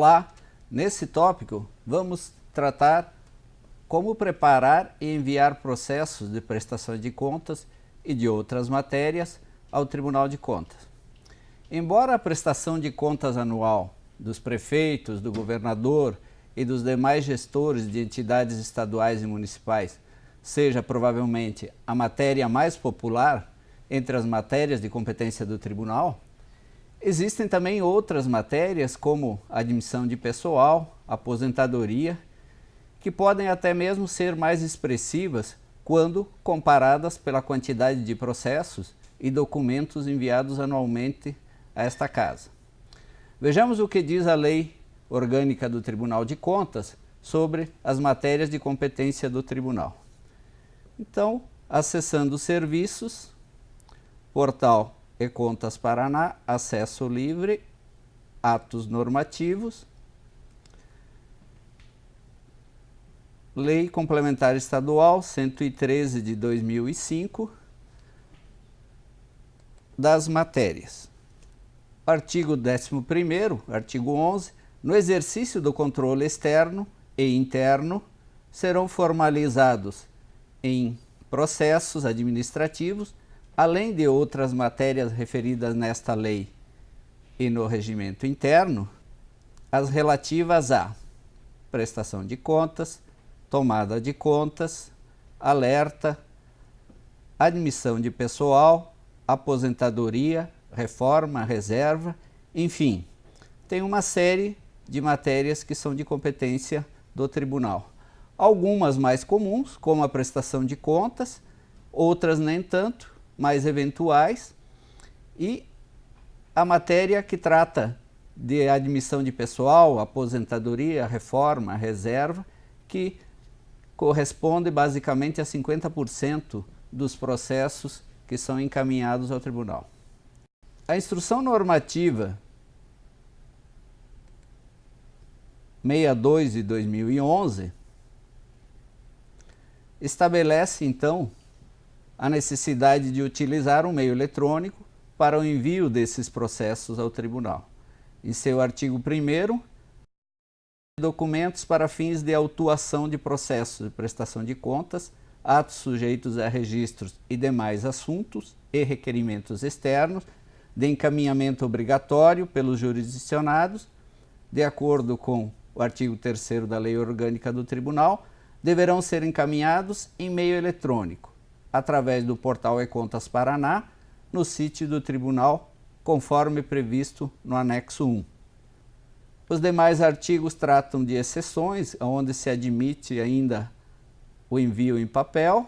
Olá! Nesse tópico, vamos tratar como preparar e enviar processos de prestação de contas e de outras matérias ao Tribunal de Contas. Embora a prestação de contas anual dos prefeitos, do governador e dos demais gestores de entidades estaduais e municipais seja provavelmente a matéria mais popular entre as matérias de competência do Tribunal, existem também outras matérias como admissão de pessoal, aposentadoria, que podem até mesmo ser mais expressivas quando comparadas pela quantidade de processos e documentos enviados anualmente a esta casa. Vejamos o que diz a Lei Orgânica do Tribunal de Contas sobre as matérias de competência do Tribunal. Então, acessando os serviços, portal E-Contas Paraná, acesso livre, atos normativos, Lei Complementar Estadual 113 de 2005, das matérias. Artigo 11º, artigo 11, no exercício do controle externo e interno, serão formalizados em processos administrativos, além de outras matérias referidas nesta lei e no regimento interno, as relativas à prestação de contas, tomada de contas, alerta, admissão de pessoal, aposentadoria, reforma, reserva, enfim, tem uma série de matérias que são de competência do Tribunal. Algumas mais comuns, como a prestação de contas, outras nem tanto, mais eventuais, e a matéria que trata de admissão de pessoal, aposentadoria, reforma, reserva, que corresponde basicamente a 50% dos processos que são encaminhados ao Tribunal. A Instrução Normativa 62 de 2011 estabelece, então, a necessidade de utilizar um meio eletrônico para o envio desses processos ao Tribunal. Em seu artigo 1º, documentos para fins de autuação de processos de prestação de contas, atos sujeitos a registros e demais assuntos e requerimentos externos, de encaminhamento obrigatório pelos jurisdicionados, de acordo com o artigo 3º da Lei Orgânica do Tribunal, deverão ser encaminhados em meio eletrônico, através do portal E-Contas Paraná, no sítio do Tribunal, conforme previsto no anexo 1. Os demais artigos tratam de exceções, onde se admite ainda o envio em papel.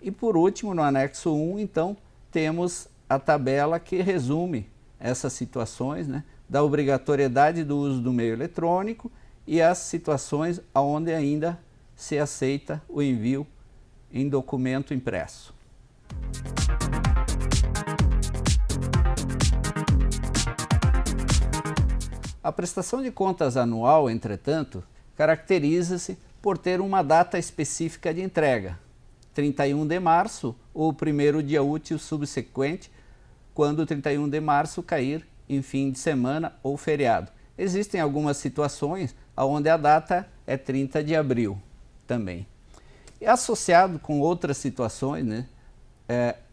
E por último, no anexo 1, então, temos a tabela que resume essas situações, da obrigatoriedade do uso do meio eletrônico e as situações onde ainda se aceita o envio em documento impresso. A prestação de contas anual, entretanto, caracteriza-se por ter uma data específica de entrega, 31 de março ou o primeiro dia útil subsequente, quando 31 de março cair em fim de semana ou feriado. Existem algumas situações onde a data é 30 de abril também. E associado com outras situações,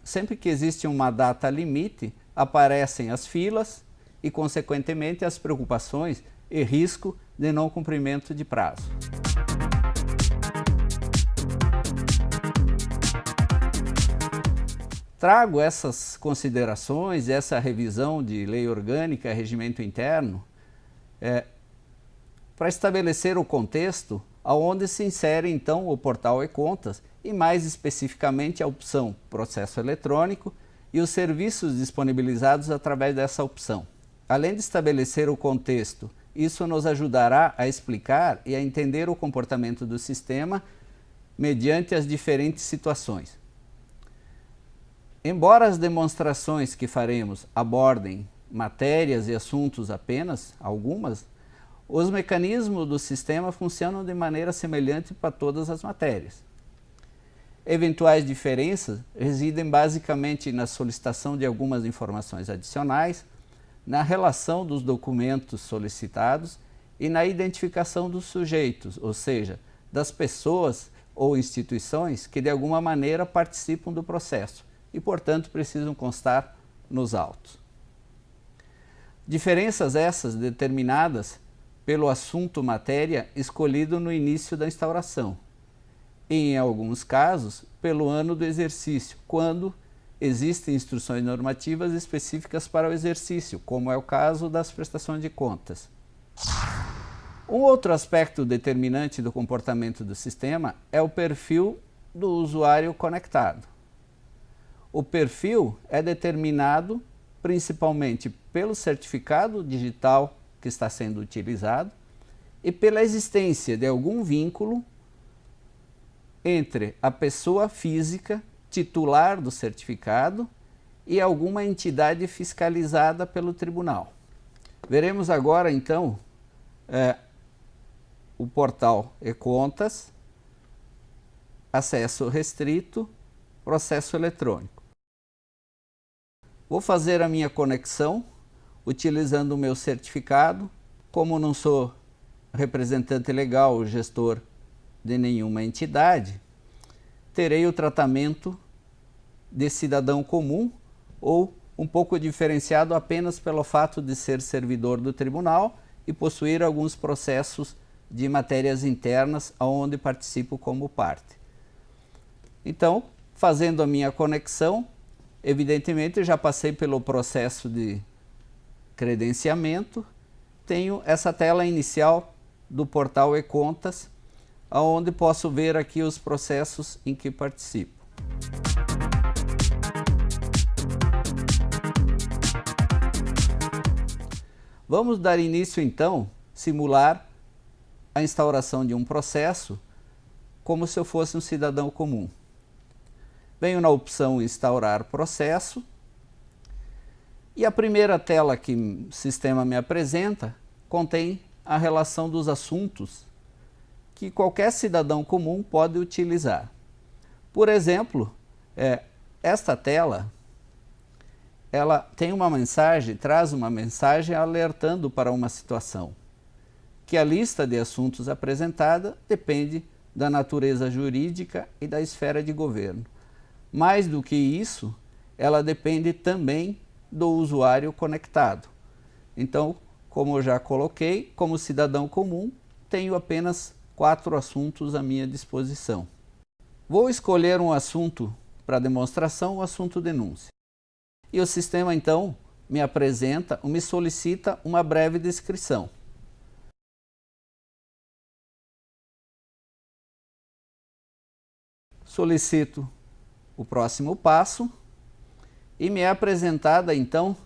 sempre que existe uma data limite, aparecem as filas e, consequentemente, as preocupações e risco de não cumprimento de prazo. Trago essas considerações, essa revisão de lei orgânica e regimento interno para estabelecer o contexto aonde se insere então o portal E-Contas e mais especificamente a opção processo eletrônico e os serviços disponibilizados através dessa opção. Além de estabelecer o contexto, isso nos ajudará a explicar e a entender o comportamento do sistema mediante as diferentes situações. Embora as demonstrações que faremos abordem matérias e assuntos apenas, algumas, os mecanismos do sistema funcionam de maneira semelhante para todas as matérias. Eventuais diferenças residem basicamente na solicitação de algumas informações adicionais, na relação dos documentos solicitados e na identificação dos sujeitos, ou seja, das pessoas ou instituições que de alguma maneira participam do processo e, portanto, precisam constar nos autos. Diferenças essas determinadas pelo assunto matéria escolhido no início da instauração e, em alguns casos, pelo ano do exercício, quando existem instruções normativas específicas para o exercício, como é o caso das prestações de contas. Um outro aspecto determinante do comportamento do sistema é o perfil do usuário conectado. O perfil é determinado principalmente pelo certificado digital que está sendo utilizado e pela existência de algum vínculo entre a pessoa física titular do certificado e alguma entidade fiscalizada pelo tribunal. Veremos agora, então, o portal e-Contas, acesso restrito, processo eletrônico. Vou fazer a minha conexão utilizando o meu certificado. Como não sou representante legal ou gestor de nenhuma entidade, terei o tratamento de cidadão comum ou um pouco diferenciado apenas pelo fato de ser servidor do tribunal e possuir alguns processos de matérias internas onde participo como parte. Então, fazendo a minha conexão, evidentemente já passei pelo processo de credenciamento, tenho essa tela inicial do portal e-Contas, onde posso ver aqui os processos em que participo. Vamos dar início então, simular a instauração de um processo como se eu fosse um cidadão comum. Venho na opção instaurar processo e a primeira tela que o sistema me apresenta contém a relação dos assuntos que qualquer cidadão comum pode utilizar. Por exemplo, esta tela ela tem uma mensagem, traz uma mensagem alertando para uma situação, que a lista de assuntos apresentada depende da natureza jurídica e da esfera de governo. Mais do que isso, ela depende também do usuário conectado. Então, como eu já coloquei, como cidadão comum, tenho apenas 4 assuntos à minha disposição. Vou escolher um assunto para demonstração, o assunto denúncia. E o sistema, então, me solicita uma breve descrição. Solicito o próximo passo e me é apresentada, então,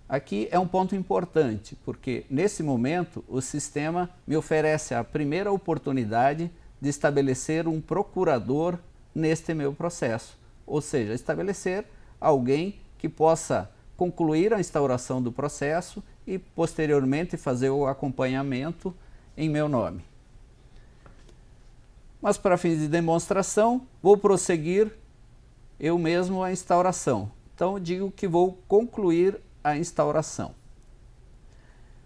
aqui é um ponto importante, porque nesse momento o sistema me oferece a primeira oportunidade de estabelecer um procurador neste meu processo, ou seja, estabelecer alguém que possa concluir a instauração do processo e posteriormente fazer o acompanhamento em meu nome. Mas para fins de demonstração, vou prosseguir eu mesmo a instauração. Então digo que vou concluir a instauração.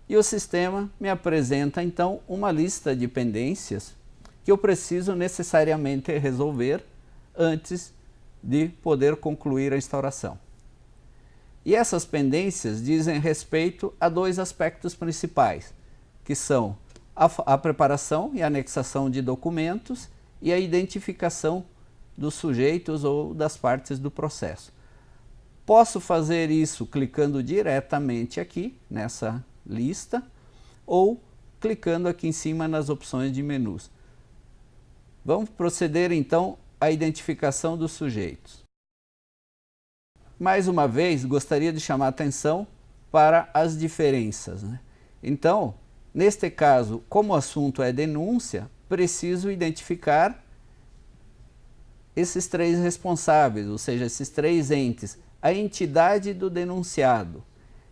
E o sistema me apresenta então uma lista de pendências que eu preciso necessariamente resolver antes de poder concluir a instauração. E essas pendências dizem respeito a 2 aspectos principais, que são a preparação e anexação de documentos e a identificação dos sujeitos ou das partes do processo. Posso fazer isso clicando diretamente aqui nessa lista ou clicando aqui em cima nas opções de menus. Vamos proceder então à identificação dos sujeitos. Mais uma vez, gostaria de chamar a atenção para as diferenças, né? Então, neste caso, como o assunto é denúncia, preciso identificar esses 3 responsáveis, ou seja, esses 3 entes, a entidade do denunciado.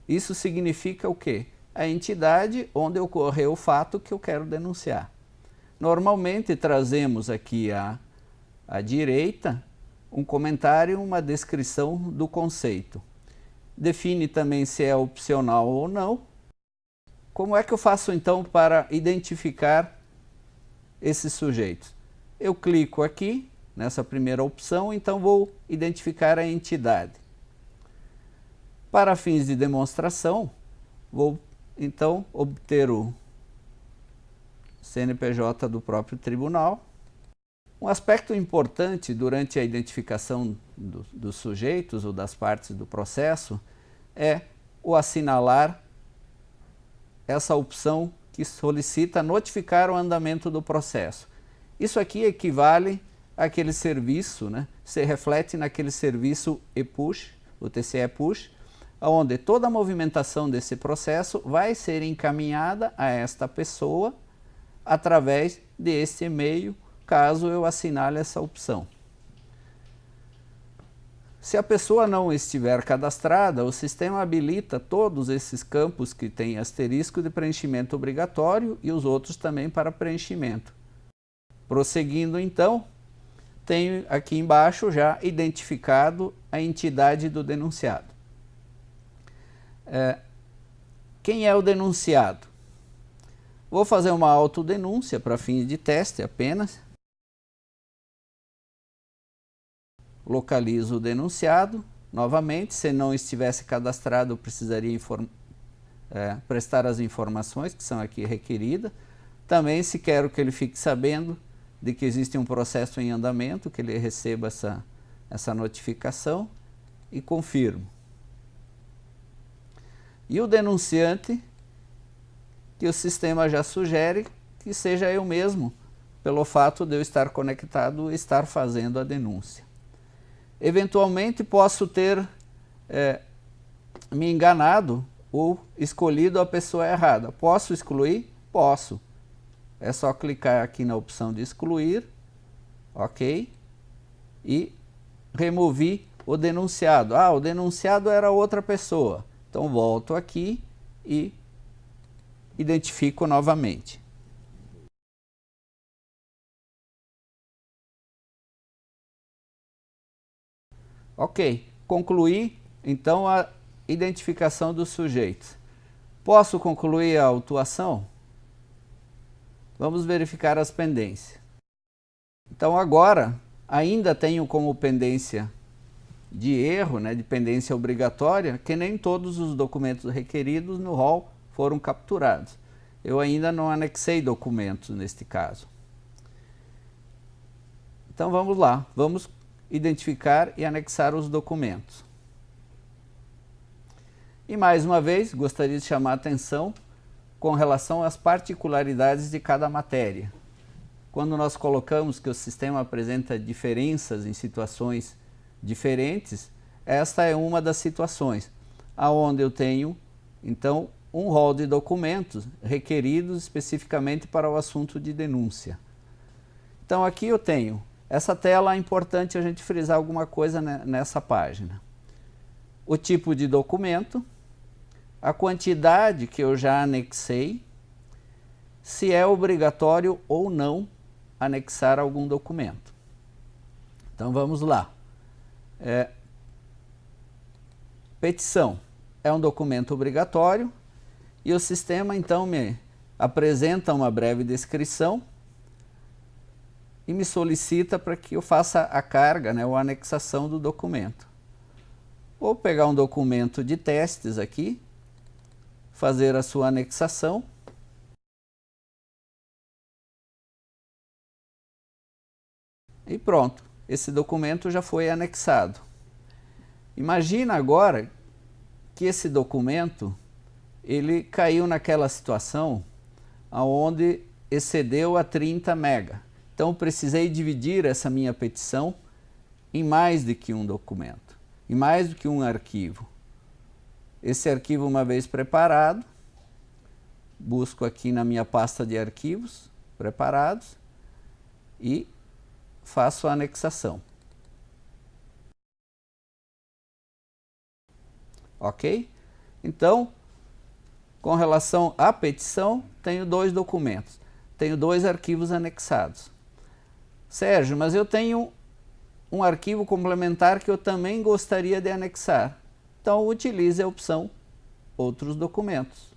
Isso significa o quê? A entidade onde ocorreu o fato que eu quero denunciar. Normalmente trazemos aqui à direita um comentário, uma descrição do conceito. Define também se é opcional ou não. como é que eu faço então para identificar esses sujeitos? Eu clico aqui nessa primeira opção, então vou identificar a entidade. Para fins de demonstração, vou então obter o CNPJ do próprio tribunal. Um aspecto importante durante a identificação dos sujeitos ou das partes do processo é o assinalar essa opção que solicita notificar o andamento do processo. Isso aqui equivale àquele serviço, né? Se reflete naquele serviço ePush, o TCE Push, onde toda a movimentação desse processo vai ser encaminhada a esta pessoa através desse e-mail, caso eu assinale essa opção. Se a pessoa não estiver cadastrada, o sistema habilita todos esses campos que têm asterisco de preenchimento obrigatório e os outros também para preenchimento. Prosseguindo então, tenho aqui embaixo já identificado a entidade do denunciado. Quem é o denunciado? Vou fazer uma autodenúncia para fins de teste apenas. Localizo o denunciado. Novamente, se não estivesse cadastrado, eu precisaria prestar as informações que são aqui requeridas. Também, se quero que ele fique sabendo de que existe um processo em andamento, que ele receba essa notificação e confirmo. E o denunciante, que o sistema já sugere que seja eu mesmo, pelo fato de eu estar conectado e estar fazendo a denúncia. Eventualmente posso ter me enganado ou escolhido a pessoa errada. Posso excluir? Posso. É só clicar aqui na opção de excluir, ok? E removi o denunciado. Ah, o denunciado era outra pessoa. Então volto aqui e identifico novamente. Ok, concluí então a identificação dos sujeitos. Posso concluir a autuação? Vamos verificar as pendências. Então agora ainda tenho como pendência de erro, de pendência obrigatória, que nem todos os documentos requeridos no rol foram capturados. Eu ainda não anexei documentos neste caso. Então vamos lá, vamos identificar e anexar os documentos. E mais uma vez, gostaria de chamar a atenção com relação às particularidades de cada matéria. Quando nós colocamos que o sistema apresenta diferenças em situações diferentes, esta é uma das situações, aonde eu tenho, então, um rol de documentos requeridos especificamente para o assunto de denúncia. Então aqui eu tenho, essa tela é importante a gente frisar alguma coisa nessa página. O tipo de documento, a quantidade que eu já anexei, se é obrigatório ou não anexar algum documento. Então vamos lá. Petição é um documento obrigatório e o sistema então me apresenta uma breve descrição e me solicita para que eu faça a carga, ou a anexação do documento. Vou pegar um documento de testes aqui, fazer a sua anexação. E pronto, esse documento já foi anexado. Imagina agora que esse documento ele caiu naquela situação onde excedeu a 30 MB. Então precisei dividir essa minha petição em mais do que um documento, em mais do que um arquivo. Esse arquivo, uma vez preparado, busco aqui na minha pasta de arquivos preparados e faço a anexação. Ok? Então, com relação à petição, tenho dois documentos, tenho dois arquivos anexados. Sérgio, mas eu tenho um arquivo complementar que eu também gostaria de anexar. Então, utilize a opção Outros documentos.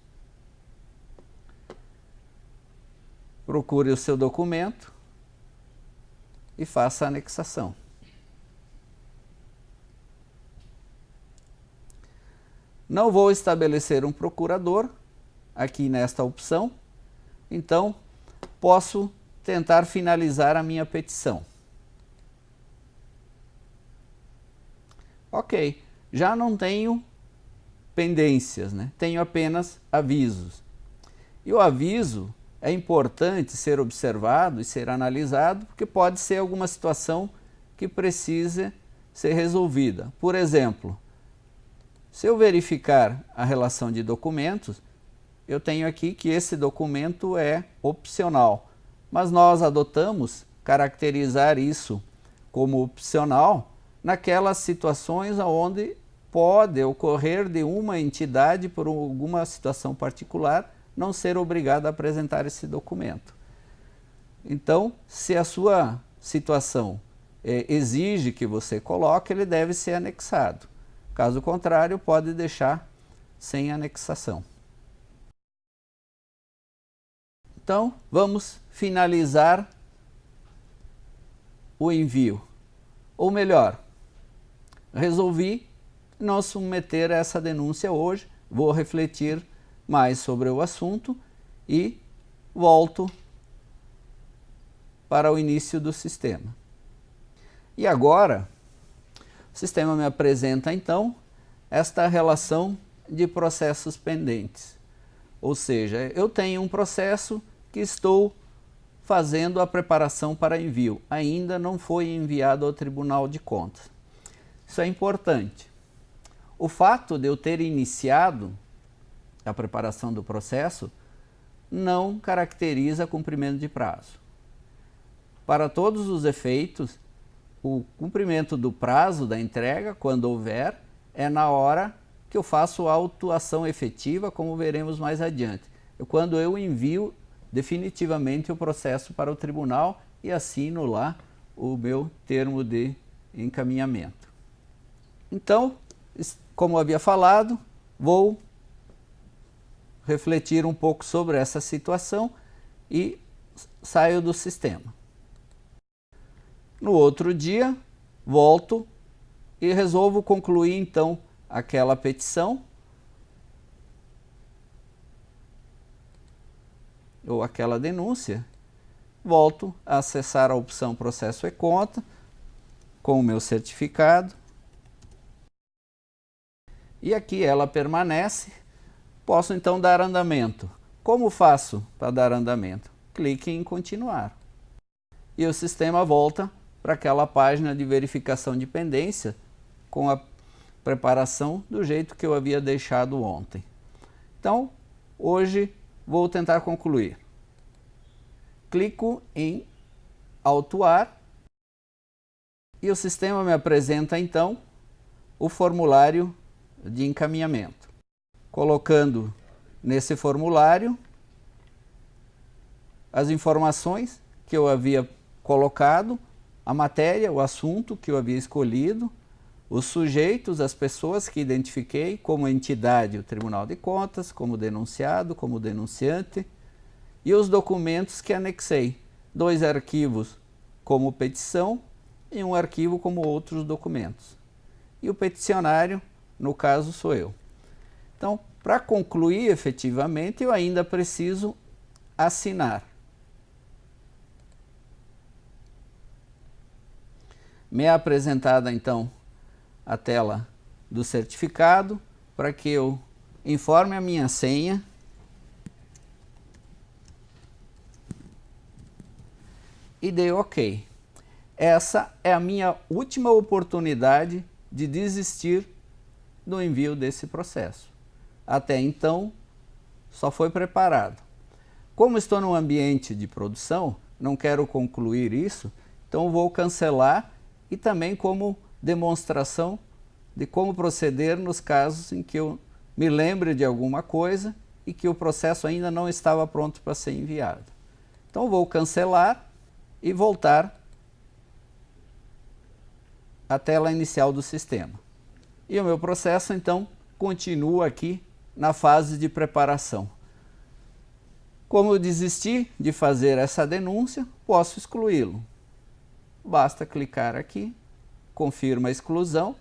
procure o seu documento e faça a anexação. Não vou estabelecer um procurador aqui nesta opção, então posso tentar finalizar a minha petição. Ok, já não tenho pendências, né? Tenho apenas avisos. E o aviso é importante ser observado e ser analisado, porque pode ser alguma situação que precise ser resolvida. Por exemplo, se eu verificar a relação de documentos, eu tenho aqui que esse documento é opcional, mas nós adotamos caracterizar isso como opcional naquelas situações onde pode ocorrer de uma entidade, por alguma situação particular, não ser obrigada a apresentar esse documento. Então, se a sua situação exige que você coloque, ele deve ser anexado. Caso contrário, pode deixar sem anexação. Então, vamos finalizar o envio. Ou melhor, resolvi não submeter essa denúncia hoje, vou refletir mais sobre o assunto e volto para o início do sistema. E agora, o sistema me apresenta então esta relação de processos pendentes. Ou seja, eu tenho um processo que estou fazendo a preparação para envio. Ainda não foi enviado ao Tribunal de Contas. Isso é importante. O fato de eu ter iniciado a preparação do processo não caracteriza cumprimento de prazo. Para todos os efeitos, o cumprimento do prazo da entrega, quando houver, é na hora que eu faço a autuação efetiva, como veremos mais adiante. Quando eu envio definitivamente o processo para o tribunal e assino lá o meu termo de encaminhamento. Então, como havia falado, vou refletir um pouco sobre essa situação e saio do sistema. No outro dia, volto e resolvo concluir então aquela petição ou aquela denúncia. Volto a acessar a opção Processo e Conta com o meu certificado. E aqui ela permanece. Posso então dar andamento. Como faço para dar andamento? Clique em Continuar. E o sistema volta para aquela página de verificação de pendência com a preparação do jeito que eu havia deixado ontem. Então, hoje vou tentar concluir. Clico em Autuar e o sistema me apresenta então o formulário de encaminhamento. Colocando nesse formulário as informações que eu havia colocado, a matéria, o assunto que eu havia escolhido, os sujeitos, as pessoas que identifiquei como entidade, o Tribunal de Contas, como denunciado, como denunciante, e os documentos que anexei, 2 arquivos como petição e um arquivo como outros documentos. E o peticionário, no caso, sou eu. Então, para concluir efetivamente, eu ainda preciso assinar. Me é apresentada então a tela do certificado para que eu informe a minha senha e dê OK. Essa é a minha última oportunidade de desistir do envio desse processo. Até então, só foi preparado. Como estou num ambiente de produção, não quero concluir isso, então vou cancelar e também como demonstração de como proceder nos casos em que eu me lembre de alguma coisa e que o processo ainda não estava pronto para ser enviado. Então vou cancelar e voltar à tela inicial do sistema. E o meu processo então continua aqui na fase de preparação. Como eu desisti de fazer essa denúncia, posso excluí-lo. Basta clicar aqui, confirma a exclusão.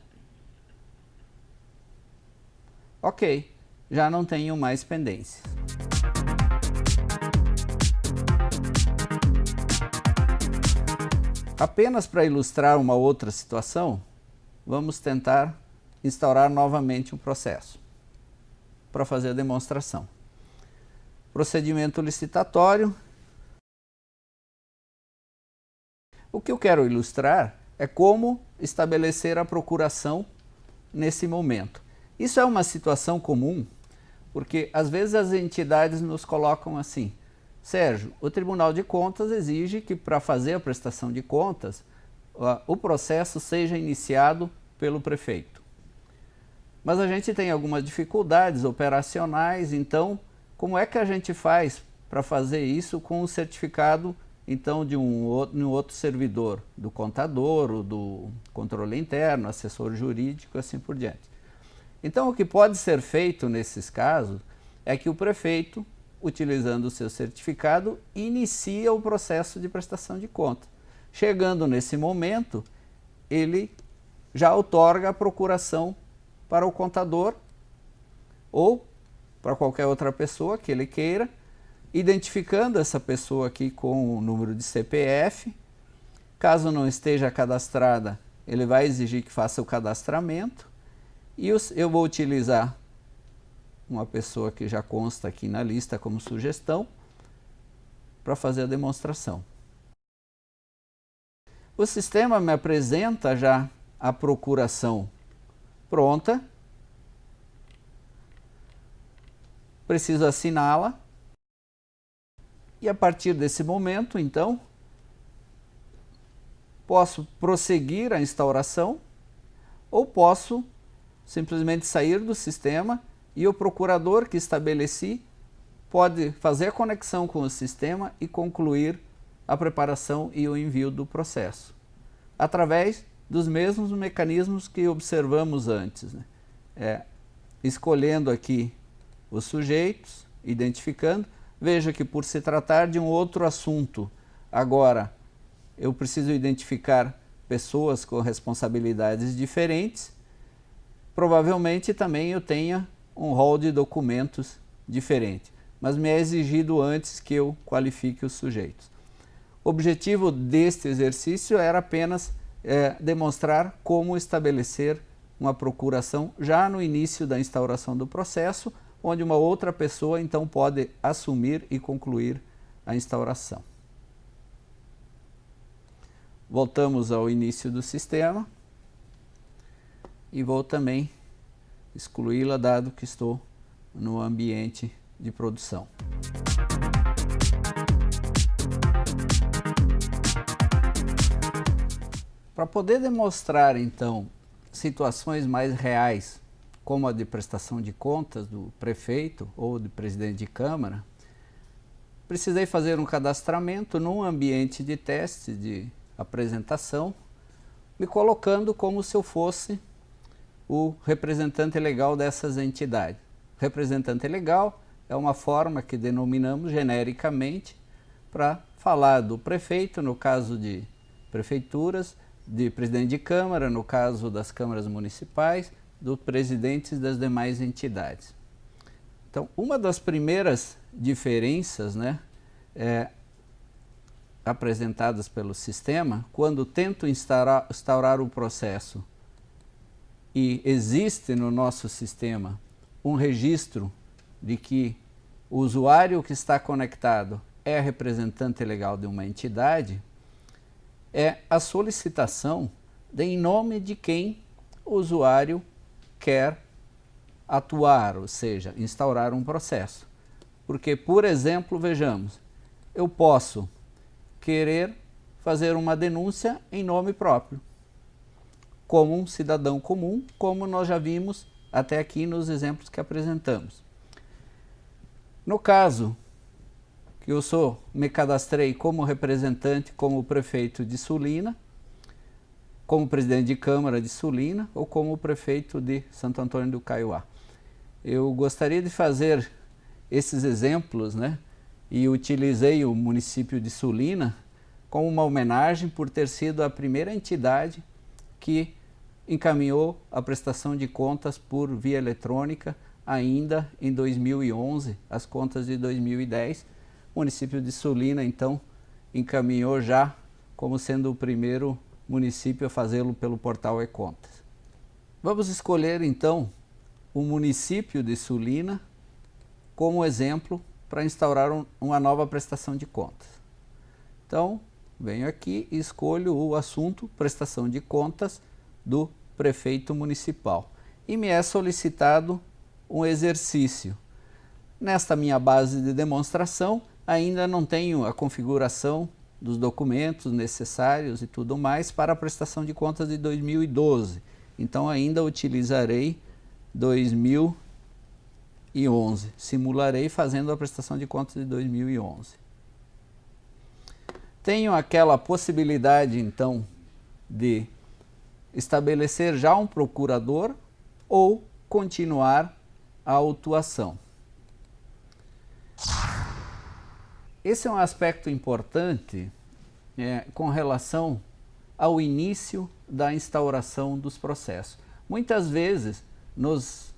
Ok, já não tenho mais pendências. Apenas para ilustrar uma outra situação, vamos tentar instaurar novamente um processo para fazer a demonstração. Procedimento licitatório. O que eu quero ilustrar é como estabelecer a procuração nesse momento. Isso é uma situação comum, porque às vezes as entidades nos colocam assim: Sérgio, o Tribunal de Contas exige que para fazer a prestação de contas, o processo seja iniciado pelo prefeito. Mas a gente tem algumas dificuldades operacionais, então como é que a gente faz para fazer isso com o certificado então de um outro servidor, do contador, ou do controle interno, assessor jurídico, assim por diante. Então o que pode ser feito nesses casos é que o prefeito, utilizando o seu certificado, inicia o processo de prestação de conta. Chegando nesse momento, ele já outorga a procuração para o contador ou para qualquer outra pessoa que ele queira, identificando essa pessoa aqui com o número de CPF. Caso não esteja cadastrada, ele vai exigir que faça o cadastramento. E eu vou utilizar uma pessoa que já consta aqui na lista como sugestão para fazer a demonstração. O sistema me apresenta já a procuração pronta. Preciso assiná-la. E a partir desse momento, então, posso prosseguir a instauração ou posso simplesmente sair do sistema e o procurador que estabeleci pode fazer a conexão com o sistema e concluir a preparação e o envio do processo, através dos mesmos mecanismos que observamos antes, né? Escolhendo aqui os sujeitos, identificando. Veja que por se tratar de um outro assunto, agora eu preciso identificar pessoas com responsabilidades diferentes. Provavelmente também eu tenha um rol de documentos diferente, mas me é exigido antes que eu qualifique os sujeitos. O objetivo deste exercício era apenas demonstrar como estabelecer uma procuração já no início da instauração do processo, onde uma outra pessoa então pode assumir e concluir a instauração. Voltamos ao início do sistema e vou também excluí-la, dado que estou no ambiente de produção. Para poder demonstrar então situações mais reais, como a de prestação de contas do prefeito ou do presidente de Câmara, precisei fazer um cadastramento num ambiente de teste de apresentação, me colocando como se eu fosse o representante legal dessas entidades. Representante legal é uma forma que denominamos genericamente para falar do prefeito, no caso de prefeituras, de presidente de Câmara, no caso das câmaras municipais, dos presidentes das demais entidades. Então, uma das primeiras diferenças, né, apresentadas pelo sistema, quando tento instaurar o processo e existe no nosso sistema um registro de que o usuário que está conectado é representante legal de uma entidade, é a solicitação em nome de quem o usuário quer atuar, ou seja, instaurar um processo. Porque, por exemplo, vejamos, eu posso querer fazer uma denúncia em nome próprio, como um cidadão comum, como nós já vimos até aqui nos exemplos que apresentamos. No caso que eu me cadastrei como representante, como prefeito de Sulina, como presidente de Câmara de Sulina ou como prefeito de Santo Antônio do Caiuá. Eu gostaria de fazer esses exemplos, né, e utilizei o município de Sulina como uma homenagem por ter sido a primeira entidade que encaminhou a prestação de contas por via eletrônica ainda em 2011, as contas de 2010. O município de Sulina, então, encaminhou já como sendo o primeiro município a fazê-lo pelo portal e-Contas. Vamos escolher, então, o município de Sulina como exemplo para instaurar uma nova prestação de contas. Então, venho aqui e escolho o assunto prestação de contas do prefeito municipal. E me é solicitado um exercício. Nesta minha base de demonstração, ainda não tenho a configuração dos documentos necessários e tudo mais para a prestação de contas de 2012. Então, ainda utilizarei 2011. Simularei fazendo a prestação de contas de 2011. Tenho aquela possibilidade, então, de estabelecer já um procurador ou continuar a autuação. Esse é um aspecto importante com relação ao início da instauração dos processos. Muitas vezes nos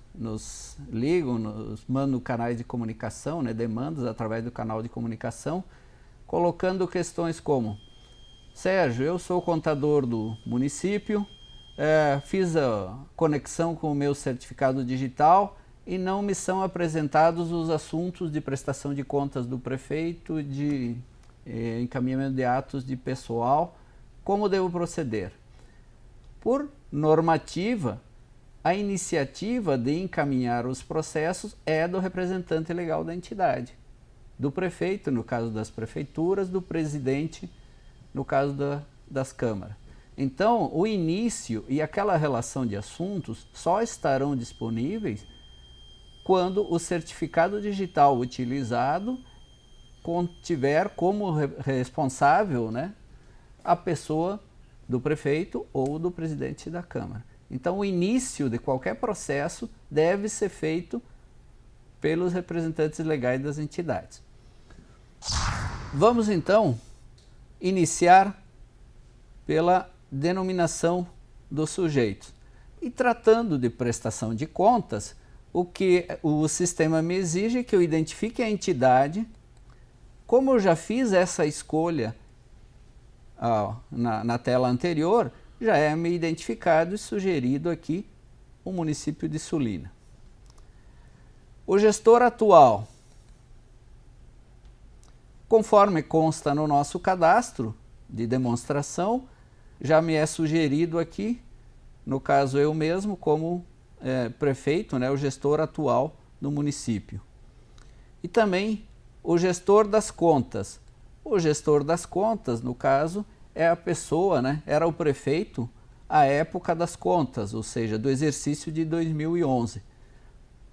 ligam, nos mandam canais de comunicação, demandas através do canal de comunicação, colocando questões como: Sérgio, eu sou contador do município, fiz a conexão com o meu certificado digital e não me são apresentados os assuntos de prestação de contas do prefeito, de encaminhamento de atos de pessoal, como devo proceder? Por normativa, a iniciativa de encaminhar os processos é do representante legal da entidade, do prefeito, no caso das prefeituras, do presidente, no caso das câmaras. Então, o início e aquela relação de assuntos só estarão disponíveis quando o certificado digital utilizado tiver como responsável, a pessoa do prefeito ou do presidente da Câmara. Então, o início de qualquer processo deve ser feito pelos representantes legais das entidades. Vamos, então, iniciar pela denominação dos sujeitos. E tratando de prestação de contas, o que o sistema me exige é que eu identifique a entidade. Como eu já fiz essa escolha na tela anterior, já é me identificado e sugerido aqui o município de Sulina. O gestor atual, conforme consta no nosso cadastro de demonstração, já me é sugerido aqui, no caso eu mesmo, como prefeito, o gestor atual do município. E também o gestor das contas. O gestor das contas, no caso, é a pessoa, era o prefeito à época das contas, ou seja, do exercício de 2011.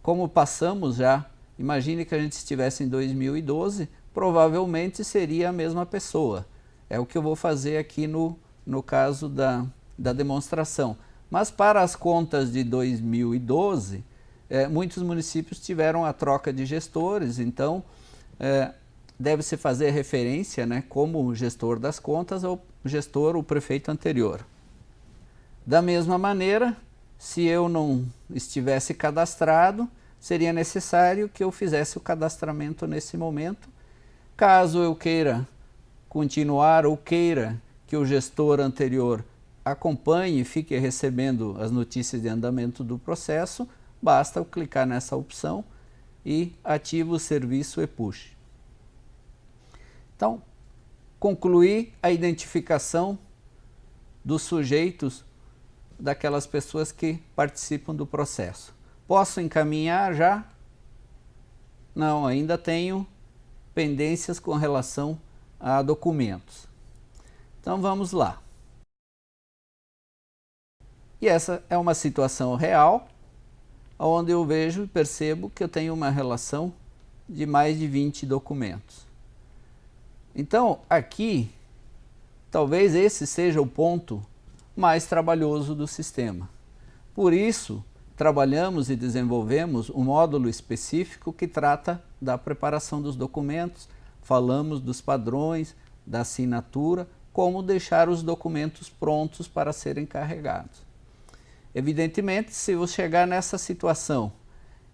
Como passamos já, imagine que a gente estivesse em 2012, provavelmente seria a mesma pessoa. É o que eu vou fazer aqui no caso da demonstração. Mas para as contas de 2012, muitos municípios tiveram a troca de gestores, então deve-se fazer referência como gestor das contas ao gestor, o prefeito anterior. Da mesma maneira, se eu não estivesse cadastrado, seria necessário que eu fizesse o cadastramento nesse momento. Caso eu queira continuar ou queira que o gestor anterior acompanhe e fique recebendo as notícias de andamento do processo, basta eu clicar nessa opção e ativo o serviço ePush. Então, concluí a identificação dos sujeitos daquelas pessoas que participam do processo. Posso encaminhar já? Não, ainda tenho pendências com relação a documentos. Então vamos lá. E essa é uma situação real, onde eu vejo e percebo que eu tenho uma relação de mais de 20 documentos. Então, aqui, talvez esse seja o ponto mais trabalhoso do sistema. Por isso, trabalhamos e desenvolvemos um módulo específico que trata da preparação dos documentos, falamos dos padrões, da assinatura, como deixar os documentos prontos para serem carregados. Evidentemente, se você chegar nessa situação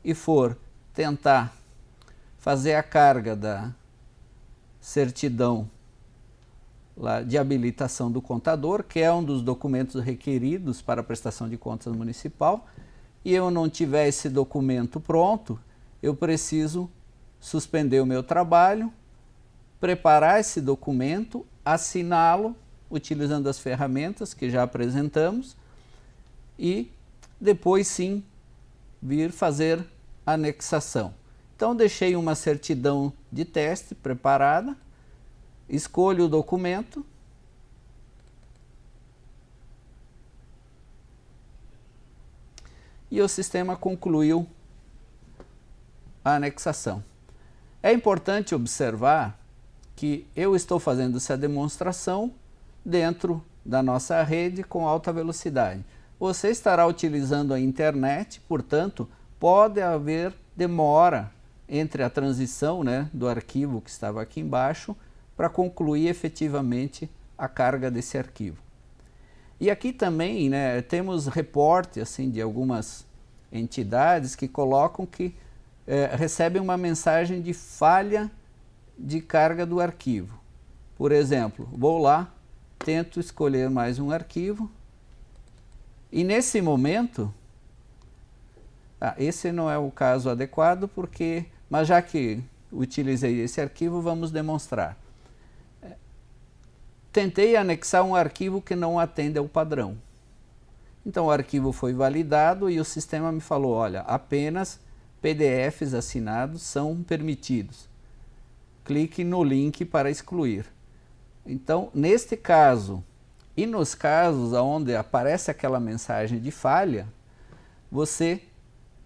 e for tentar fazer a carga da certidão lá de habilitação do contador, que é um dos documentos requeridos para a prestação de contas municipal, e eu não tiver esse documento pronto, eu preciso suspender o meu trabalho, preparar esse documento, assiná-lo, utilizando as ferramentas que já apresentamos, e depois sim vir fazer a anexação. Então deixei uma certidão de teste preparada, escolho o documento, e o sistema concluiu a anexação. É importante observar que eu estou fazendo essa demonstração dentro da nossa rede com alta velocidade. Você estará utilizando a internet, portanto, pode haver demora entre a transição, né, do arquivo que estava aqui embaixo para concluir efetivamente a carga desse arquivo. E aqui também, né, temos reporte assim, de algumas entidades que colocam que recebem uma mensagem de falha de carga do arquivo. Por exemplo, vou lá, tento escolher mais um arquivo, e nesse momento, esse não é o caso adequado, mas já que utilizei esse arquivo, vamos demonstrar. Tentei anexar um arquivo que não atende ao padrão. Então o arquivo foi validado e o sistema me falou, olha, apenas PDFs assinados são permitidos. Clique no link para excluir. Então, neste caso e nos casos onde aparece aquela mensagem de falha, você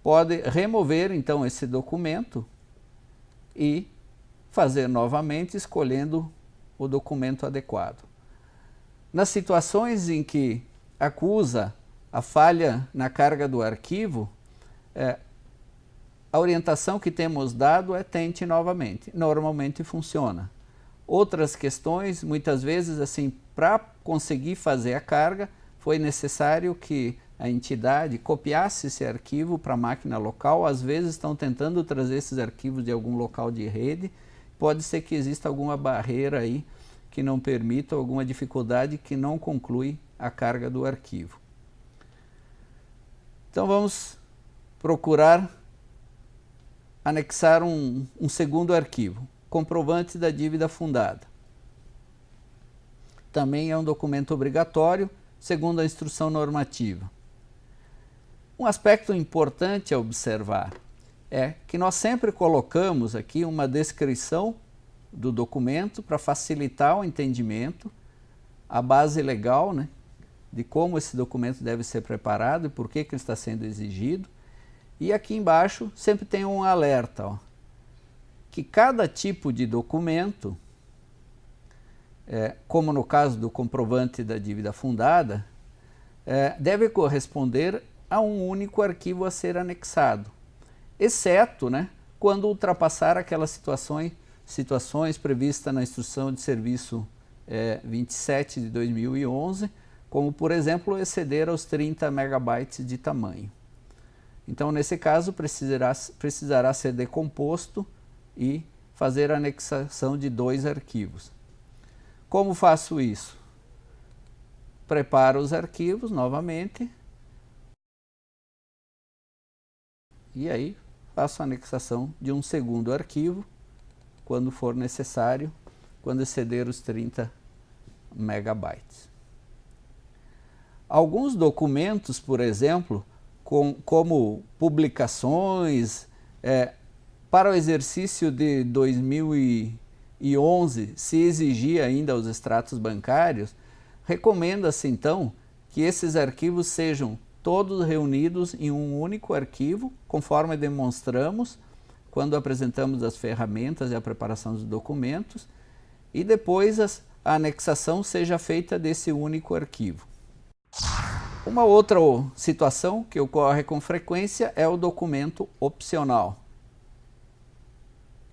pode remover então esse documento e fazer novamente escolhendo o documento adequado. Nas situações em que acusa a falha na carga do arquivo, a orientação que temos dado é tente novamente. Normalmente funciona. Outras questões, muitas vezes, assim, para conseguir fazer a carga, foi necessário que a entidade copiasse esse arquivo para a máquina local. Às vezes estão tentando trazer esses arquivos de algum local de rede. Pode ser que exista alguma barreira aí que não permita, alguma dificuldade que não conclui a carga do arquivo. Então vamos procurar anexar um segundo arquivo, comprovante da dívida fundada. Também é um documento obrigatório, segundo a instrução normativa. Um aspecto importante a observar é que nós sempre colocamos aqui uma descrição do documento para facilitar o entendimento, a base legal, né, de como esse documento deve ser preparado e por que ele está sendo exigido. E aqui embaixo sempre tem um alerta, que cada tipo de documento, como no caso do comprovante da dívida fundada, deve corresponder a um único arquivo a ser anexado, exceto, né, quando ultrapassar aquelas situações previstas na Instrução de Serviço 27 de 2011, como, por exemplo, exceder aos 30 megabytes de tamanho. Então, nesse caso, precisará ser decomposto e fazer a anexação de 2 arquivos. Como faço isso? Preparo os arquivos novamente e aí faço a anexação de um segundo arquivo quando for necessário, quando exceder os 30 megabytes. Alguns documentos, por exemplo, como publicações, para o exercício de 2011, se exigir ainda os extratos bancários, recomenda-se então que esses arquivos sejam todos reunidos em um único arquivo, conforme demonstramos quando apresentamos as ferramentas e a preparação dos documentos, e depois a anexação seja feita desse único arquivo. Uma outra situação que ocorre com frequência é o documento opcional.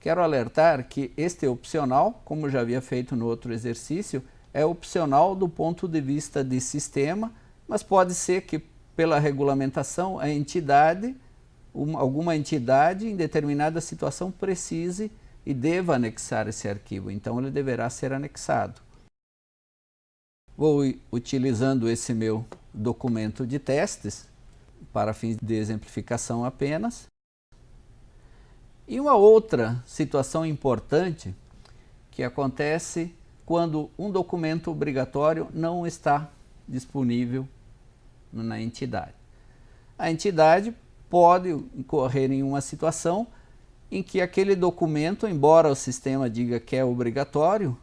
Quero alertar que este opcional, como já havia feito no outro exercício, é opcional do ponto de vista de sistema, mas pode ser que pela regulamentação a entidade, alguma entidade em determinada situação precise e deva anexar esse arquivo, então ele deverá ser anexado. Vou utilizando esse meu documento de testes para fins de exemplificação apenas. E uma outra situação importante que acontece quando um documento obrigatório não está disponível na entidade. A entidade pode incorrer em uma situação em que aquele documento, embora o sistema diga que é obrigatório,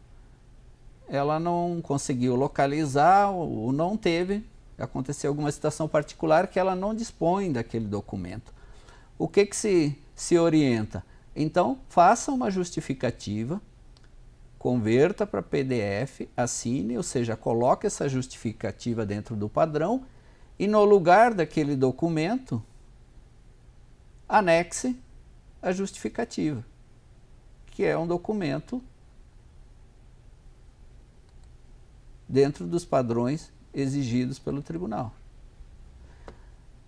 ela não conseguiu localizar ou não teve, aconteceu alguma situação particular que ela não dispõe daquele documento. O que se orienta? Então, faça uma justificativa, converta para PDF, assine, ou seja, coloque essa justificativa dentro do padrão e no lugar daquele documento, anexe a justificativa, que é um documento dentro dos padrões exigidos pelo tribunal.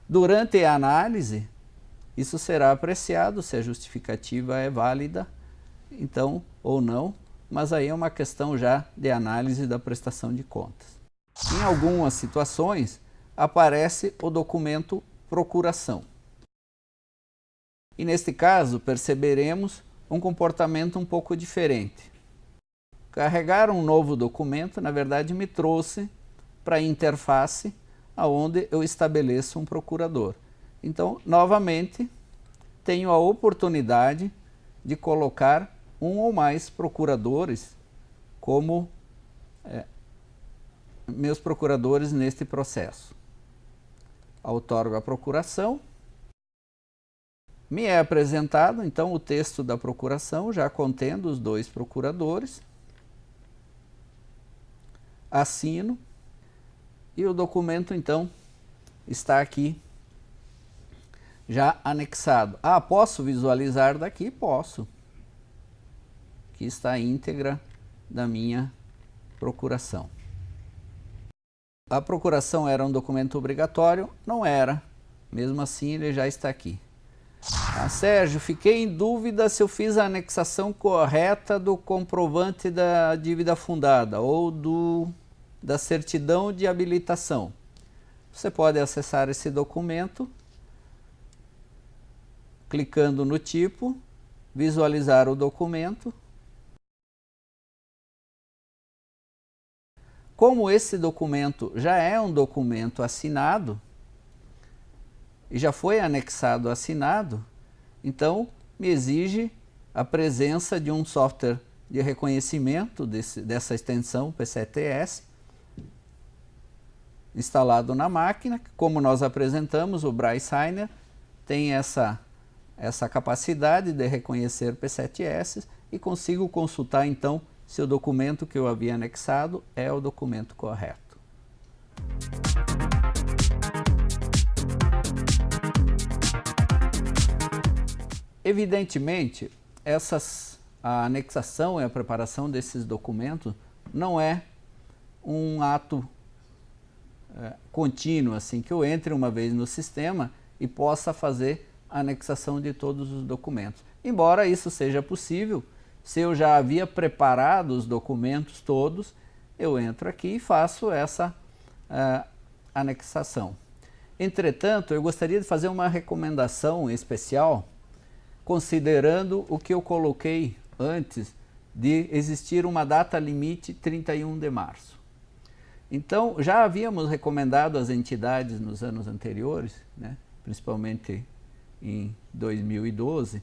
Durante a análise, isso será apreciado se a justificativa é válida, então, ou não, mas aí é uma questão já de análise da prestação de contas. Em algumas situações, aparece o documento procuração. E neste caso, perceberemos um comportamento um pouco diferente. Carregar um novo documento, na verdade, me trouxe para a interface onde eu estabeleço um procurador. Então, novamente, tenho a oportunidade de colocar um ou mais procuradores como meus procuradores neste processo. Outorgo a procuração. Me é apresentado, então, o texto da procuração, já contendo os dois procuradores. Assino. E o documento, então, está aqui já anexado. Ah, posso visualizar daqui? Posso. Aqui está a íntegra da minha procuração. A procuração era um documento obrigatório? Não era. Mesmo assim, ele já está aqui. Ah, Sérgio, fiquei em dúvida se eu fiz a anexação correta do comprovante da dívida fundada ou da certidão de habilitação. Você pode acessar esse documento clicando no tipo, visualizar o documento. Como esse documento já é um documento assinado e já foi anexado assinado, então me exige a presença de um software de reconhecimento dessa extensão P7S instalado na máquina. Como nós apresentamos, o BrySigner tem essa capacidade de reconhecer P7S e consigo consultar então se o documento que eu havia anexado é o documento correto. Evidentemente, a anexação e a preparação desses documentos não é um ato contínuo, assim, que eu entre uma vez no sistema e possa fazer a anexação de todos os documentos. Embora isso seja possível, se eu já havia preparado os documentos todos, eu entro aqui e faço essa anexação. Entretanto, eu gostaria de fazer uma recomendação especial, considerando o que eu coloquei antes de existir uma data limite 31 de março. Então, já havíamos recomendado às entidades nos anos anteriores, né, principalmente em 2012,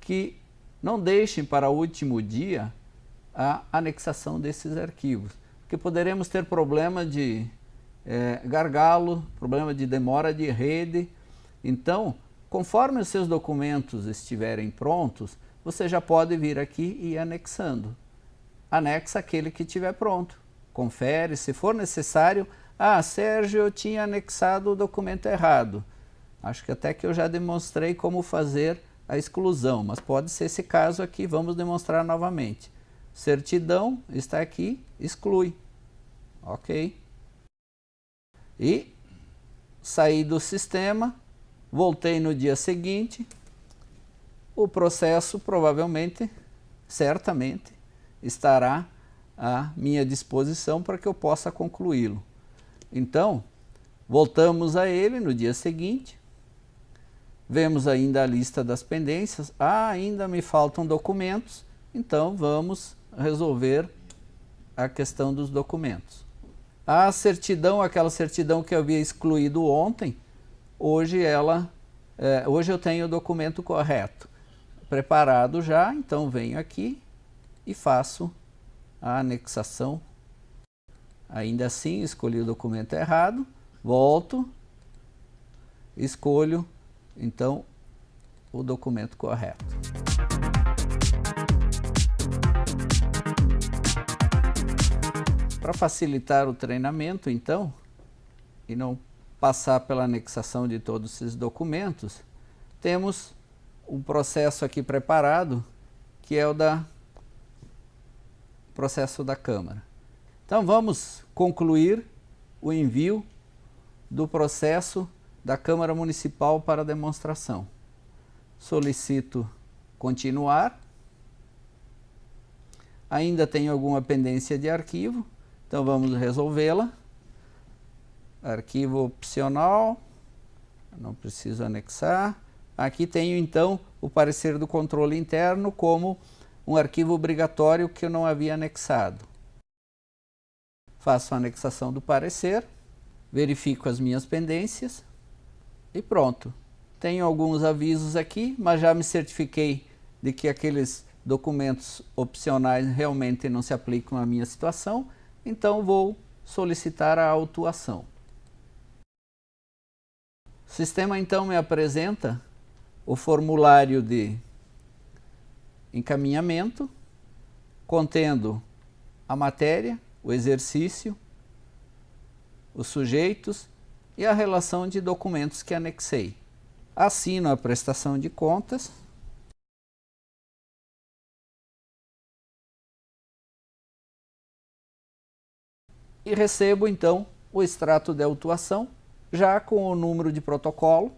que não deixem para o último dia a anexação desses arquivos, porque poderemos ter problema de gargalo, problema de demora de rede. Então, conforme os seus documentos estiverem prontos, você já pode vir aqui e ir anexando. Anexa aquele que estiver pronto. Confere, se for necessário. Ah, Sérgio, eu tinha anexado o documento errado. Acho que até que eu já demonstrei como fazer a exclusão, mas pode ser esse caso aqui, vamos demonstrar novamente. Certidão está aqui, exclui. Ok. E saí do sistema, voltei no dia seguinte, o processo provavelmente, certamente, estará à minha disposição para que eu possa concluí-lo. Então, voltamos a ele no dia seguinte, vemos ainda a lista das pendências, ainda me faltam documentos, então vamos resolver a questão dos documentos. A certidão, aquela certidão que eu havia excluído ontem, hoje eu tenho o documento correto, preparado já, então venho aqui e faço a anexação. Ainda assim, escolhi o documento errado, volto, escolho, então, o documento correto. Para facilitar o treinamento, então, e não passar pela anexação de todos esses documentos, temos um processo aqui preparado, que é o processo da Câmara. Então vamos concluir o envio do processo da Câmara Municipal para demonstração. Solicito continuar. Ainda tenho alguma pendência de arquivo, então vamos resolvê-la. Arquivo opcional, não preciso anexar. Aqui tenho então o parecer do controle interno como um arquivo obrigatório que eu não havia anexado. Faço a anexação do parecer, verifico as minhas pendências e pronto. Tenho alguns avisos aqui, mas já me certifiquei de que aqueles documentos opcionais realmente não se aplicam à minha situação, então vou solicitar a autuação. O sistema então me apresenta o formulário de encaminhamento, contendo a matéria, o exercício, os sujeitos e a relação de documentos que anexei. Assino a prestação de contas. E recebo então o extrato de autuação, já com o número de protocolo,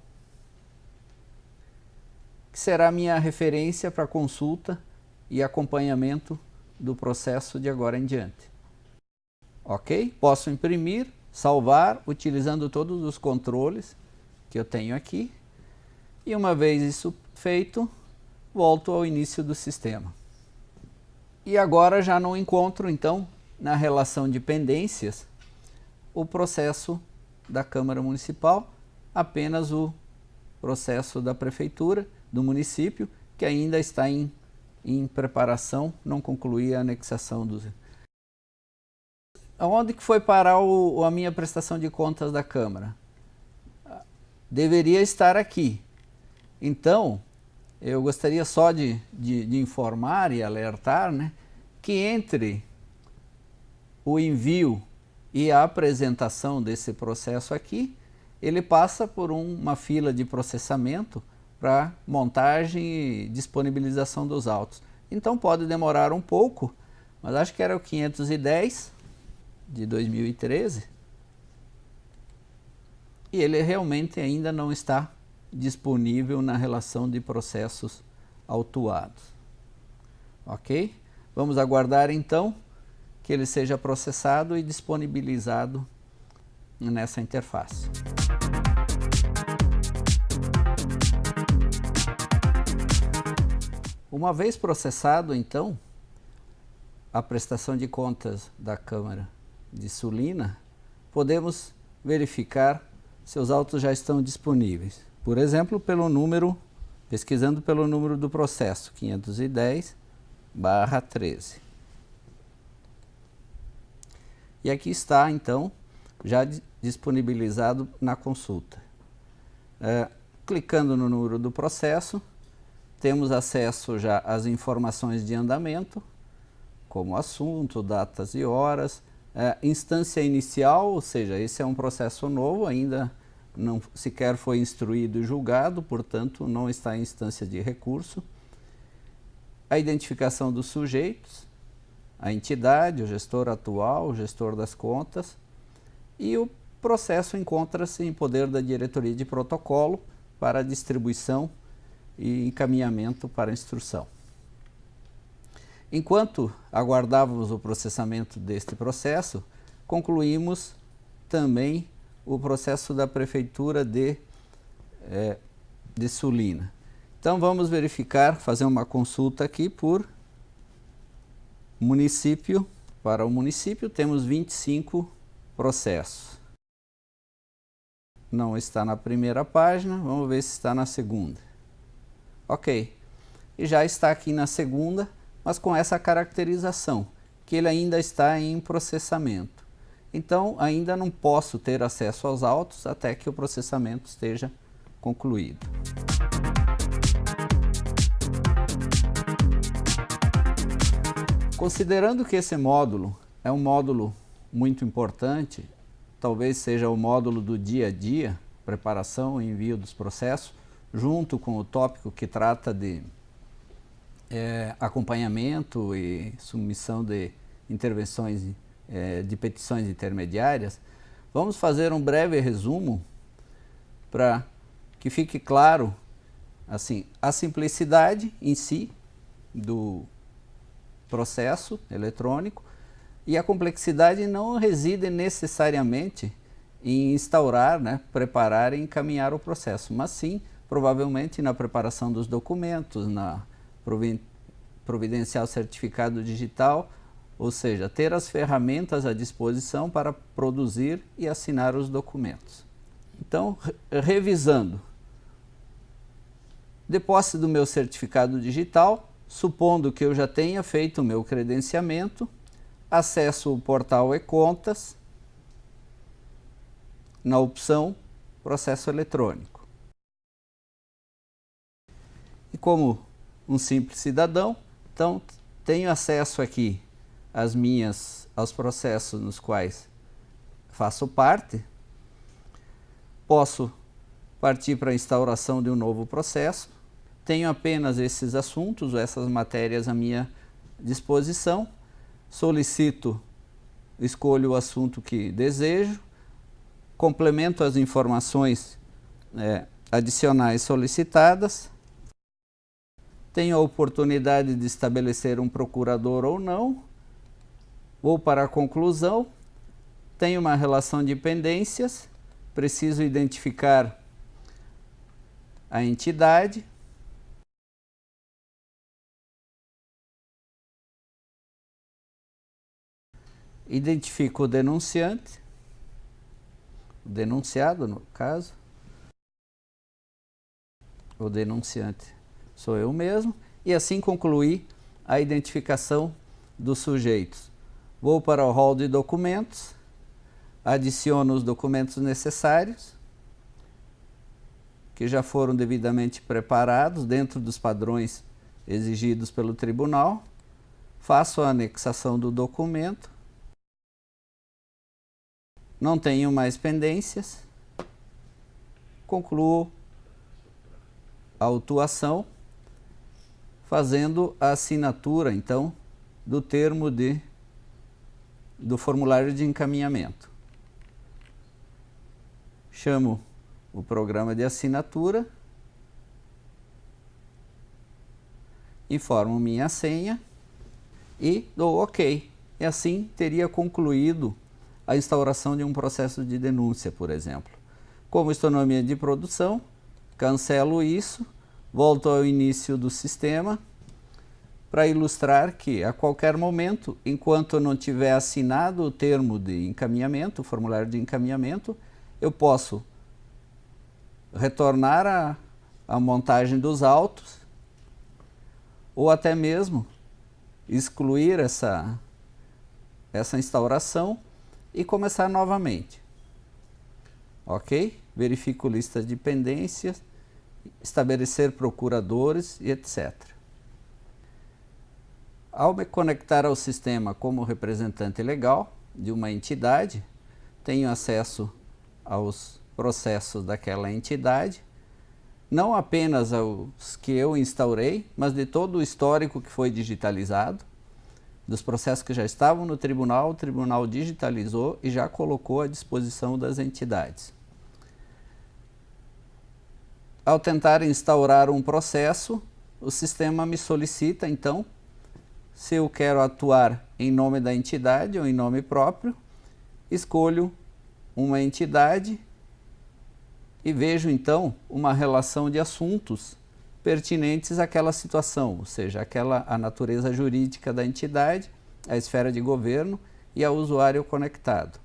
que será minha referência para consulta e acompanhamento do processo de agora em diante. Ok? Posso imprimir, salvar, utilizando todos os controles que eu tenho aqui. E uma vez isso feito, volto ao início do sistema. E agora já não encontro, então, na relação de pendências, o processo da Câmara Municipal, apenas o processo da Prefeitura, do município, que ainda está em preparação, não concluí a anexação dos... Onde que foi parar a minha prestação de contas da Câmara? Deveria estar aqui. Então, eu gostaria só de informar e alertar, né, que entre o envio e a apresentação desse processo aqui, ele passa por uma fila de processamento para montagem e disponibilização dos autos. Então pode demorar um pouco, mas acho que era o 510 de 2013 e ele realmente ainda não está disponível na relação de processos autuados. Ok? Vamos aguardar então que ele seja processado e disponibilizado nessa interface. Uma vez processado, então, a prestação de contas da Câmara de Sulina, podemos verificar se os autos já estão disponíveis. Por exemplo, pesquisando pelo número do processo, 510/13. E aqui está, então, já disponibilizado na consulta. Clicando no número do processo, temos acesso já às informações de andamento, como assunto, datas e horas, instância inicial, ou seja, esse é um processo novo, ainda não sequer foi instruído e julgado, portanto, não está em instância de recurso. A identificação dos sujeitos, a entidade, o gestor atual, o gestor das contas, e o processo encontra-se em poder da diretoria de protocolo para distribuição e encaminhamento para instrução. Enquanto aguardávamos o processamento deste processo, concluímos também o processo da Prefeitura de Sulina. Então vamos verificar, fazer uma consulta aqui por município. Para o município temos 25 processos. Não está na primeira página, vamos ver se está na segunda. Ok, e já está aqui na segunda, mas com essa caracterização, que ele ainda está em processamento. Então, ainda não posso ter acesso aos autos até que o processamento esteja concluído. Considerando que esse módulo é um módulo muito importante, talvez seja o módulo do dia a dia, preparação e envio dos processos, junto com o tópico que trata de acompanhamento e submissão de intervenções de petições intermediárias, vamos fazer um breve resumo para que fique claro assim, a simplicidade em si do processo eletrônico, e a complexidade não reside necessariamente em instaurar, preparar e encaminhar o processo, mas sim, provavelmente, na preparação dos documentos, na providenciar o certificado digital, ou seja, ter as ferramentas à disposição para produzir e assinar os documentos. Então, revisando, de posse do meu certificado digital, supondo que eu já tenha feito o meu credenciamento, acesso o portal e-contas na opção processo eletrônico. E como um simples cidadão, então tenho acesso aqui aos processos nos quais faço parte, posso partir para a instauração de um novo processo, tenho apenas esses assuntos, essas matérias à minha disposição, solicito, escolho o assunto que desejo, complemento as informações adicionais solicitadas, tenho a oportunidade de estabelecer um procurador ou não, vou para a conclusão, tenho uma relação de pendências, preciso identificar a entidade, identifico o denunciante, o denunciado no caso, o denunciante sou eu mesmo, e assim concluí a identificação dos sujeitos. Vou para o hall de documentos, adiciono os documentos necessários, que já foram devidamente preparados dentro dos padrões exigidos pelo tribunal, faço a anexação do documento, não tenho mais pendências, concluo a autuação, fazendo a assinatura, então, do termo do formulário de encaminhamento. Chamo o programa de assinatura, informo minha senha e dou OK. E assim teria concluído a instauração de um processo de denúncia, por exemplo. Como estou no ambiente de produção, cancelo isso, volto ao início do sistema para ilustrar que a qualquer momento, enquanto eu não tiver assinado o termo de encaminhamento, o formulário de encaminhamento, eu posso retornar à montagem dos autos ou até mesmo excluir essa instauração e começar novamente. Ok? Verifico lista de pendências, estabelecer procuradores e etc. Ao me conectar ao sistema como representante legal de uma entidade, tenho acesso aos processos daquela entidade, não apenas os que eu instaurei, mas de todo o histórico que foi digitalizado, dos processos que já estavam no tribunal, o tribunal digitalizou e já colocou à disposição das entidades. Ao tentar instaurar um processo, o sistema me solicita, então, se eu quero atuar em nome da entidade ou em nome próprio, escolho uma entidade e vejo, então, uma relação de assuntos pertinentes àquela situação, ou seja, a natureza jurídica da entidade, a esfera de governo e ao usuário conectado.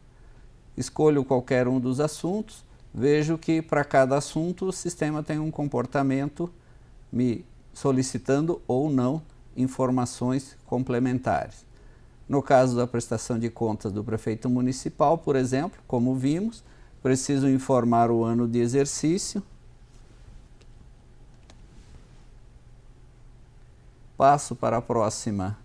Escolho qualquer um dos assuntos, vejo que para cada assunto o sistema tem um comportamento me solicitando ou não informações complementares. No caso da prestação de contas do prefeito municipal, por exemplo, como vimos, preciso informar o ano de exercício. Passo para a próxima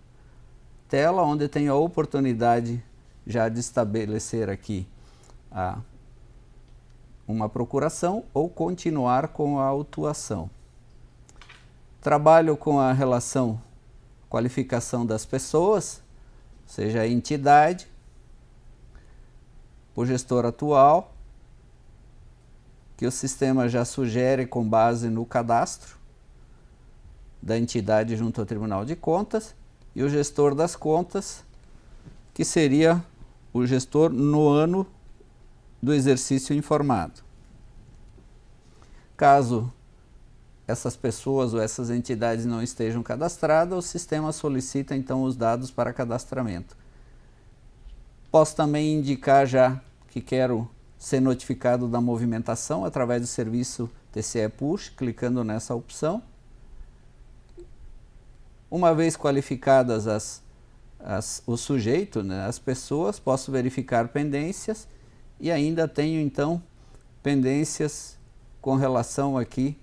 tela, onde tenho a oportunidade já de estabelecer aqui uma procuração ou continuar com a autuação. Trabalho com a relação qualificação das pessoas, seja a entidade, o gestor atual, que o sistema já sugere com base no cadastro da entidade junto ao Tribunal de Contas, e o gestor das contas, que seria o gestor no ano do exercício informado. Caso essas pessoas ou essas entidades não estejam cadastradas, o sistema solicita então os dados para cadastramento. Posso também indicar já que quero ser notificado da movimentação através do serviço TCE Push, clicando nessa opção. Uma vez qualificadas o sujeito, né, as pessoas, posso verificar pendências e ainda tenho então pendências com relação aqui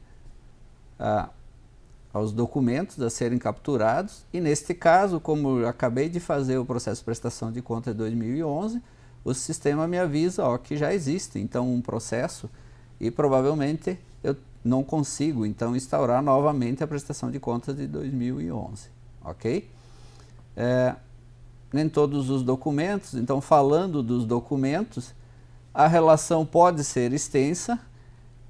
aos documentos a serem capturados, e neste caso, como eu acabei de fazer o processo de prestação de contas de 2011, o sistema me avisa que já existe então um processo e provavelmente eu não consigo então instaurar novamente a prestação de contas de 2011, ok? Nem todos os documentos, então falando dos documentos, a relação pode ser extensa.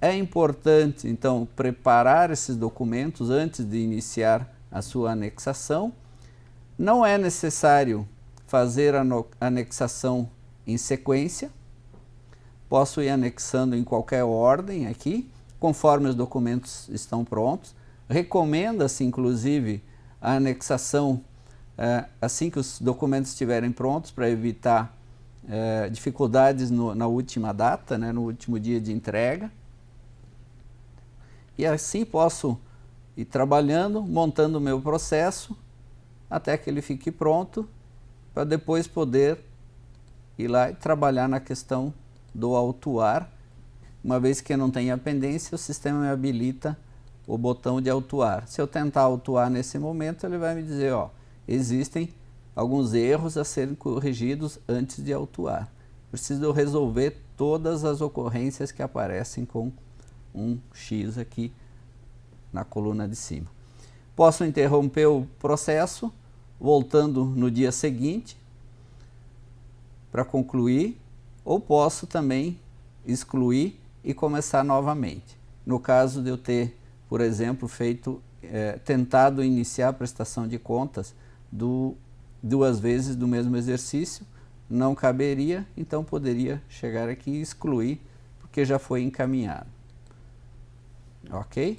É importante, então, preparar esses documentos antes de iniciar a sua anexação. Não é necessário fazer a anexação em sequência. Posso ir anexando em qualquer ordem aqui, conforme os documentos estão prontos. Recomenda-se, inclusive, a anexação assim que os documentos estiverem prontos, para evitar dificuldades na última data, né, no último dia de entrega. E assim posso ir trabalhando, montando o meu processo, até que ele fique pronto, para depois poder ir lá e trabalhar na questão do autuar. Uma vez que eu não tenha pendência, o sistema me habilita o botão de autuar. Se eu tentar autuar nesse momento, ele vai me dizer, existem alguns erros a serem corrigidos antes de autuar. Preciso resolver todas as ocorrências que aparecem com um X aqui na coluna de cima. Posso interromper o processo, voltando no dia seguinte, para concluir, ou posso também excluir e começar novamente. No caso de eu ter, por exemplo, tentado iniciar a prestação de contas duas vezes do mesmo exercício, não caberia, então poderia chegar aqui e excluir, porque já foi encaminhado. Ok?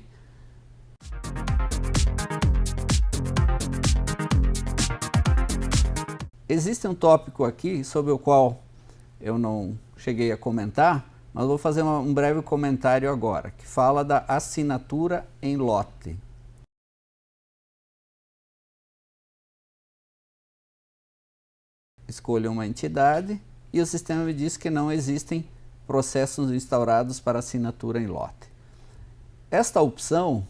Existe um tópico aqui sobre o qual eu não cheguei a comentar, mas vou fazer um breve comentário agora, que fala da assinatura em lote. Escolho uma entidade e o sistema me diz que não existem processos instaurados para assinatura em lote. Esta opção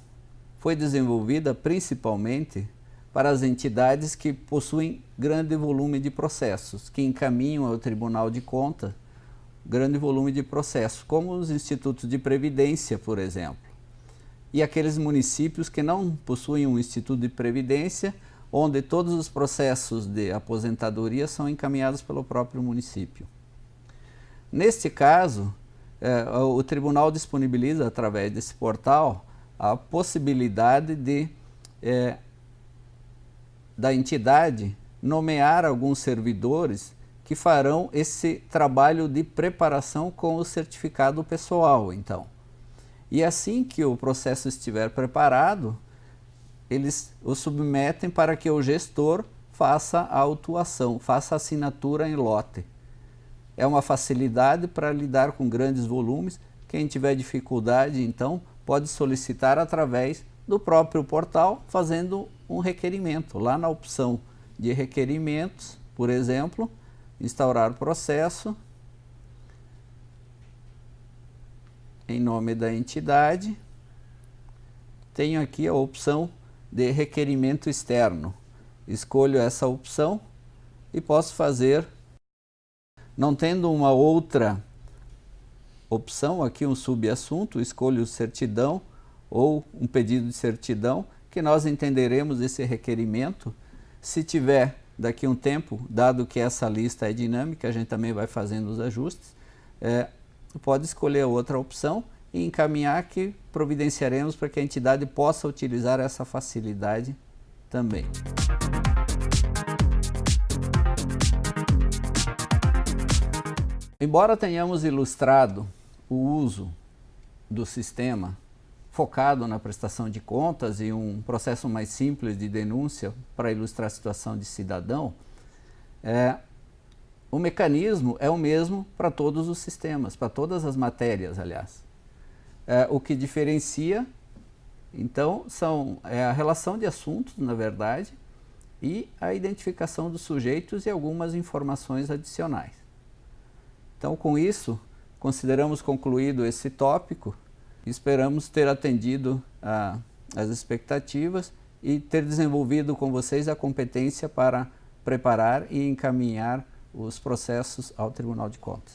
foi desenvolvida principalmente para as entidades que possuem grande volume de processos, que encaminham ao Tribunal de Contas grande volume de processos, como os institutos de previdência, por exemplo. E aqueles municípios que não possuem um instituto de previdência, onde todos os processos de aposentadoria são encaminhados pelo próprio município. Neste caso, o tribunal disponibiliza, através desse portal, a possibilidade de, da entidade nomear alguns servidores que farão esse trabalho de preparação com o certificado pessoal, então. E assim que o processo estiver preparado, eles o submetem para que o gestor faça a autuação, faça a assinatura em lote. É uma facilidade para lidar com grandes volumes. Quem tiver dificuldade, então, pode solicitar através do próprio portal, fazendo um requerimento. Lá na opção de requerimentos, por exemplo, instaurar o processo em nome da entidade. Tenho aqui a opção de requerimento externo. Escolho essa opção e posso fazer, não tendo uma outra opção, aqui um subassunto, escolho certidão ou um pedido de certidão, que nós entenderemos esse requerimento. Se tiver daqui a um tempo, dado que essa lista é dinâmica, a gente também vai fazendo os ajustes, pode escolher outra opção e encaminhar, que providenciaremos para que a entidade possa utilizar essa facilidade também. Embora tenhamos ilustrado o uso do sistema focado na prestação de contas e um processo mais simples de denúncia para ilustrar a situação de cidadão, o mecanismo é o mesmo para todos os sistemas, para todas as matérias, aliás. O que diferencia, então, é a relação de assuntos, na verdade, e a identificação dos sujeitos e algumas informações adicionais. Então, com isso, consideramos concluído esse tópico. Esperamos ter atendido às expectativas e ter desenvolvido com vocês a competência para preparar e encaminhar os processos ao Tribunal de Contas.